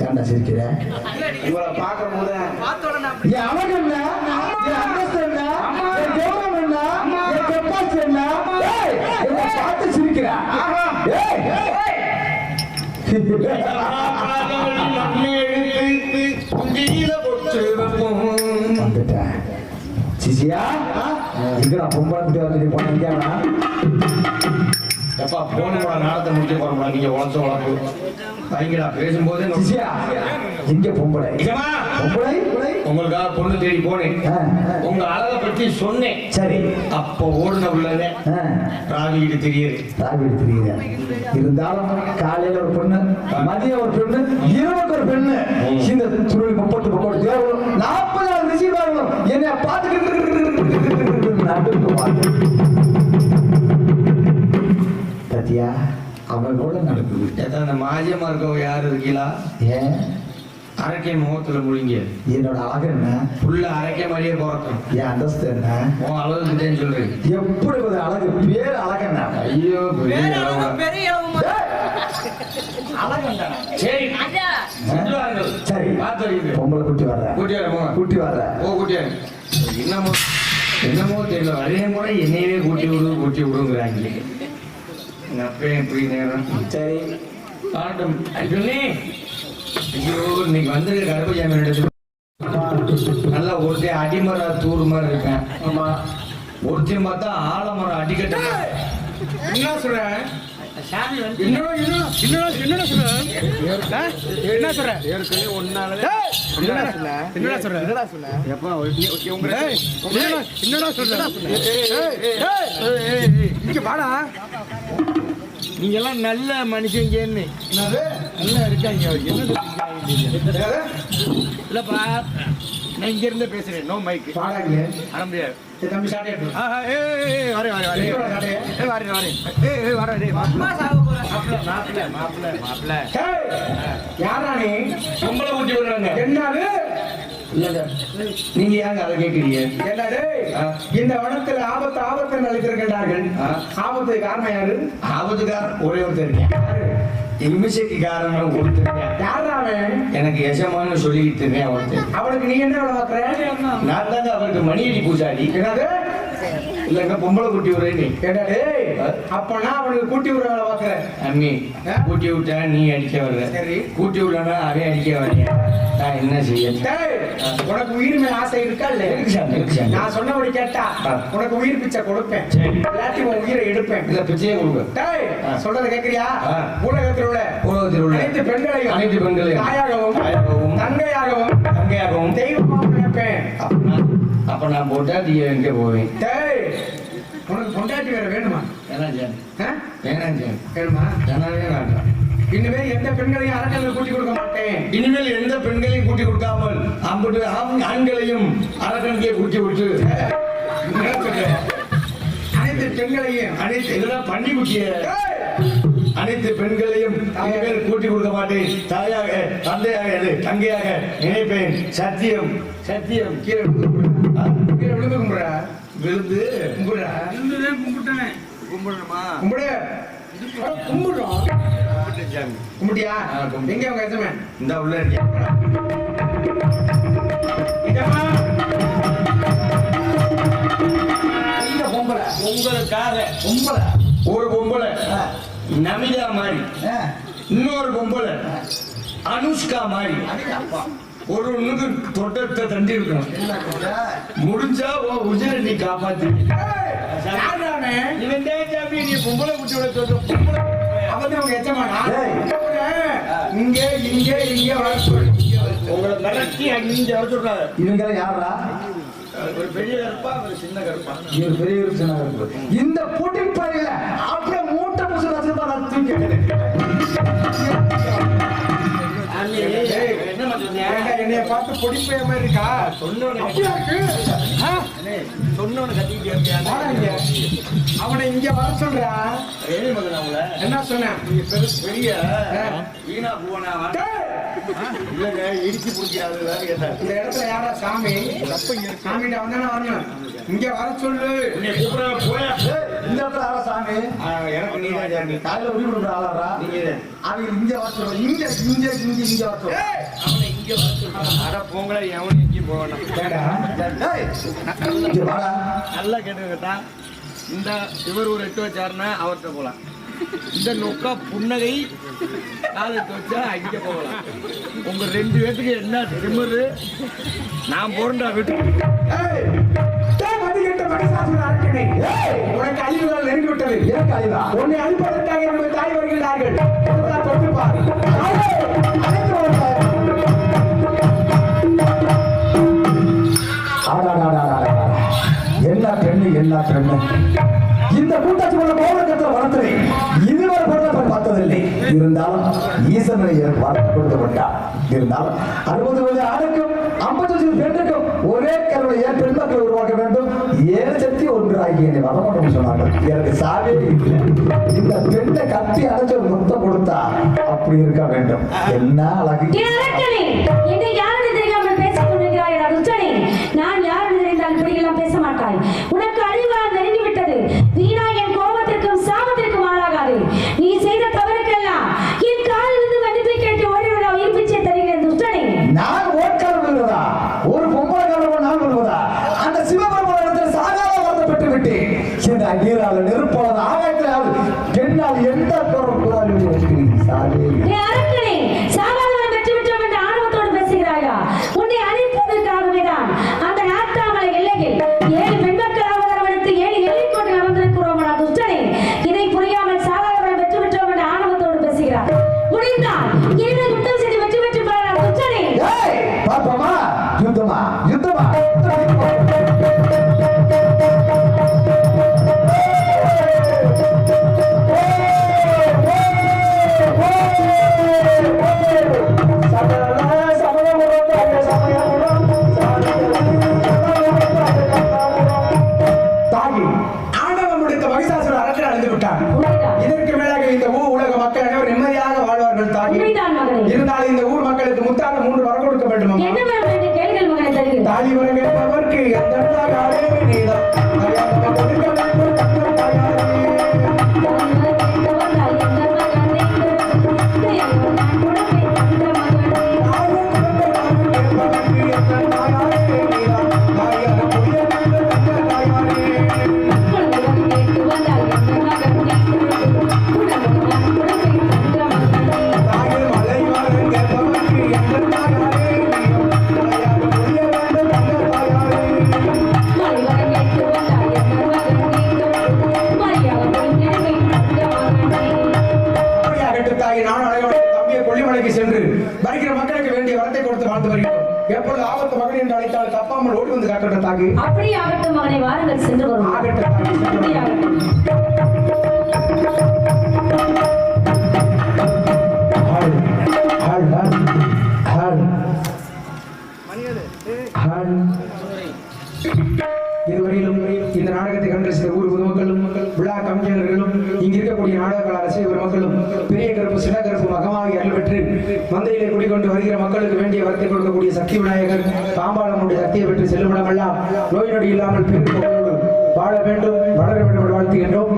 என்ன சிரிக்கிறேன் இவரை பார்க்கும் போது அவன் என்ன அந்தஸ்து என்ன கௌரவம் என்ன கெப்பாசிட்டி என்ன பார்த்து சிரிக்கிறேன் வந்துட்டேன் சிசியா இங்க பொம்பளை குட்டி வந்து போனீங்க எப்பா போன நாளத்தை முடிச்சு போறோம்டா நீங்க உழைச்ச உழைப்பு வைங்கடா பேசும்போது இங்க பொம்பளை பொம்பளை உங்களுக்காக பொண்ணு தேடி போனேன் உங்க அழகை பற்றி சொன்னேன் சரி அப்போ ஓடுன உள்ளதே ராவிட்டு தெரியுது இருந்தாலும் காலையில ஒரு பொண்ணு மதியம் ஒரு பெண்ணு இரவுக்கு ஒரு பெண்ணு இந்த துறை 30 40 ரிசீவ் என்னை பார்த்துக்கிட்டு பத்தியா அவன் கூட நடக்குது அந்த மாஜியமா இருக்கவங்க யாரு இருக்கீங்களா ஏன் அரைக்கை முகத்துல முழுங்க என்னோட அழகு என்ன புள்ள அரைக்கை மாதிரியே போறோம் என் அந்தஸ்து என்ன உன் அளவுக்குதேன்னு சொல்றேன் எப்படி ஒரு அழகு பேர் அழகு என்ன ஐயோ சரி பொம்பளை குட்டி வர்ற குட்டி வர்ற ஓ குட்டியா என்னமோ தெரியல அதே கூட என்னையவே கூட்டி விடுங்கிறாங்க அப்பயும் இப்படி நேரம் சரி பாட்டம் சொல்லி ஐயோ இன்னைக்கு வந்திருக்க கருப்பசாமி எடுத்து நல்லா ஒருத்தையும் அடிமரம் தூர் மாதிரி இருக்கேன் ஆமா ஒருத்தையும் பார்த்தா ஆலமரம் அடிக்கட்ட என்ன சொல்றேன் நீங்க எல்லாம் நல்ல மனுஷங்கன்னு நல்லா இருக்காங்க இல்லப்பா நான் இங்க இருந்து பேசுறேன் நோ மைக் வர முடியாது தம்பி என்னது நீங்க ஏங்க அதை கேட்கிறீங்க என்னது இந்த வனத்துல ஆபத்து நிலைத்திருக்கின்றார்கள் ஆபத்து காரணம் யாரு ஆபத்துக்காரன் ஒரே ஒருத்தர் இம்மிசைக்கு காரணம் கொடுத்துருக்கேன் யாராவன் எனக்கு எஜமான்னு சொல்லிக்கிட்டு இருக்கேன் அவனுக்கு நீ என்ன வளர்க்குற நான் தாங்க அவருக்கு மணியடி பூஜாடி என்னது இல்லங்க பொம்பளை கூட்டி விடுற நீ கேட்டாடே அப்பனா அவனுக்கு கூட்டி விடுற வேலை பாக்குறேன் அம்மி கூட்டி விட்டா நீ அடிக்க வர்ற சரி கூட்டி விடனா அவன் அடிக்க வர்றீங்க நான் என்ன செய்ய உனக்கு உயிர் மேல ஆசை இருக்கா இல்ல நான் சொன்னபடி கேட்டா உனக்கு உயிர் பிச்சை கொடுப்பேன் எல்லாத்தையும் உன் உயிரை எடுப்பேன் இல்ல பிச்சையே கொடுப்பேன் சொல்றதை கேட்கறியா உலகத்தில் உள்ள அனைத்து பெண்களையும் தாயாகவும் தங்கையாகவும் தெய்வமாக நினைப்பேன் அப்ப நான் போட்டா நீ எங்க போவேன் உனக்கு பொண்டாட்டி வேற வேணுமா வேணுமா இனிமேல் எந்த பெண்களையும் அரக்கல்ல கூட்டி கொடுக்க மாட்டேன் இனிமேல் எந்த பெண்களையும் கூட்டி கொடுக்காமல் அம்புட்டு ஆண்களையும் அரக்கனுக்கே கூட்டி விட்டு அனைத்து பெண்களையும் இதெல்லாம் பண்ணி குட்டிய அனைத்து பெண்களையும் கூட்டி கொடுக்க மாட்டேன் தாயாக தந்தையாக தங்கையாக நினைப்பேன் சத்தியம் கீழே விழுந்து கும்பிடுறா விழுந்து கும்பிடுறா கும்பிட்டேன் கும்பிடணுமா கும்பிடுறோம் கும்பிட்டியா எங்க உங்க எஜமே இந்த உள்ள இருக்கியா ஒரு பொம்பளை நமிதா மாதிரி இன்னொரு பொம்பளை அனுஷ்கா மாதிரி ஒரு ஒண்ணுக்கு தொட்டத்தை தண்டி இருக்கணும் முடிஞ்சா உஜர நீ காப்பாத்து நீ பொம்பளை குட்டியோட சொல்ற இங்க வளர்த்து உங்களை மிரட்டி அங்க வளர்த்துறாரு இவங்க யாரா ஒரு பெரிய கருப்பா ஒரு சின்ன கருப்பா பெரிய சின்ன கருப்பு இந்த போட்டி பாருங்க அப்படியே மூட்டை முசு என்னைய பார்த்து பொடிப்பைய மாதிரி இருக்கா? அப்படியா இருக்கு? வாடா இங்க. அவனை இங்க வர சொல்றா. என்ன சொன்ன? இந்த இடத்துல யாரா சாமி? சாமிகிட்ட வந்தானே வரணும். இங்க வர சொல்லு. இந்த இடத்துல ஆளா சாமி? எனக்கு நீ தான் சாமி. காலையில உரி கொடுக்குற ஆளாரா? அவங்க இங்க வர சொல்றோம். இங்க வர சொல்றோம். ஏய், அவனை இங்க வர சொல்லு. அட போங்களா, எவனும் எங்கேயும் போக வேண்டாம். ஏண்டா? ஏய், இங்க வாடா. நல்லா கேட்டுக்கிட்டா, இந்த இவர் ஒரு 8 வச்சாருன்னா அவர்கிட்ட போலாம். இந்த நொக்கா புன்னகை காலத்து வச்சா அங்க போகலாம். உங்க 2 பேத்துக்கு என்ன திமிரு? நான் போறேன்டா வீட்டுக்கு. ஏய், டேய் மதிக்கட்ட மகசாசுர அரக்கனே. ஏய், உனக்கு அழிவுகள் நெருங்கி விட்டது. ஏன் காலிதா? உன்னை அழிப்பதற்காக என்னுடைய தாய் வருகிறார்கள். இதெல்லாம் தொட்டு பார். அழைத்து வாருங்கள். ஆடாடாடாடாடா. என்ன பெண்ணு இந்த கூட்டாட்சி உள்ள கோபுரத்தில் வளர்த்ததை இதுவரை பொருளாதார பார்த்ததில்லை. இருந்தாலும் ஈசனை எனக்கு பார்த்து கொடுத்து விட்டார். இருந்தாலும் 60 வயது ஆணுக்கும் 50 வயது பெண்ணுக்கும் ஒரே கருணையை பெண் மக்கள் உருவாக்க வேண்டும். 7 சக்தி ஒன்றாகி என்னை வரமாட்டோம் சொன்னார்கள். எனக்கு சாவே இல்லை. இந்த பெண்ணை கட்டி அடைஞ்ச ஒரு முத்தம் கொடுத்தா அப்படி இருக்க வேண்டும். என்ன அழகு. நான் யாருன்னு தெரிந்தால் இப்படியெல்லாம் பேச மாட்டாய். உனக்கு அழிவால் நெருங்கி விட்டது. வீணா என் கோபத்திற்கும் சாபத்திற்கும் ஆளாகாது. நீ செய்த தவறுக்கெல்லாம் என் காலிலிருந்து மன்னிப்பை கேட்டு ஓடிவிட உயிர் பிச்சை தருகிறேன் துஷ்டனே. நான் ஓட்காரம் விழுவதா? ஒரு பொம்பளை காரணம் நான் விழுவதா? அந்த சிவபெருமான இடத்தில் சாகாத வருத்தப்பட்டு விட்டேன். என் அகீரால் நெருப்பாளர் ஆகாயத்திலாவது பெண்ணால் எந்த குரல் சாவே அரக்கனே, சாகாதவன் வெற்றி விட்டோம் என்ற ஆணவத்தோடு பேசுகிறாயா? உன்னை அழிப்பதற்காகவே தான் அந்த நாட்டாமலை எல்லையில் 7 பெண் மக்கள் அவதரவெடுத்து 7 எல்லைக்கோட்டை அமர்ந்திருக்கிறோம். துஷ்டனே, இதை புரியாமல் சாகாதவன் வெற்றி விட்டோம் என்ற ஆணவத்தோடு பேசுகிறார். முடிந்தால் இதை யுத்தம் செய்து வெற்றி பெற்று பாருங்கள் துஷ்டனே. பாப்பமா யுத்தமா யுத்தமா தாகி, ஆண்டவன் முடித்த மகிஷாசுர அரக்கன் அழிந்து விட்டான். உண்மைதான். இதற்கு மேலாக இந்த உலக மக்கள் அனைவரும் நிம்மதியாக வாழ்வார்கள். தாகி, உண்மைதான் மகனே. இருந்தாலும் இந்த ஊர் மக்களுக்கு முத்தாக 3 வரம் கொடுக்க வேண்டும். அம்மா. என்ன வரம் என்று கேளுங்கள் மகனை தருகிறேன். தாலி வரம் கேட்பவர்க்கு எந்தெந்தாக அடைவே நீதான். அறியாமல் கொடுக்க வேண்டும் தங்கள் தாயாரே. சென்று வருகிற மக்களுக்கு வேண்டிய வரத்தை கொடுத்து வாழ்ந்து வருகிறோம். எப்பொழுது ஆபத்து மகன் என்று அழைத்தால் தப்பாமல் ஓடி வந்து காக்கட்டும் தாகி. அப்படியே ஆகட்டும் மகனை, வாருங்கள் சென்று வருவோம். ஆகட்டும் தாகி, சென்று அப்படியே வருவோம். இதுவரையிலும் இந்த நாடகத்தை கண்டு சில ஊர் பொதுமக்களும் விழா கவிஞர்களும் இங்க இருக்கக்கூடிய நாடக ரசிகர் மக்களும் பெரிய கருப்பு சின்ன கருப்பு மகமாகி அருள் பெற்று மந்தையிலே குடிக்கொண்டு வருகிற மக்களுக்கு வேண்டிய வரத்தை கொடுக்கக்கூடிய சக்தி விநாயகர் பாம்பாளனுடைய சக்தியை பெற்று செல்லுமிடமெல்லாம் நோய் நொடி இல்லாமல் பெரும் வாழ வேண்டும், வளர வேண்டும் என்று வாழ்த்துகின்றோம்.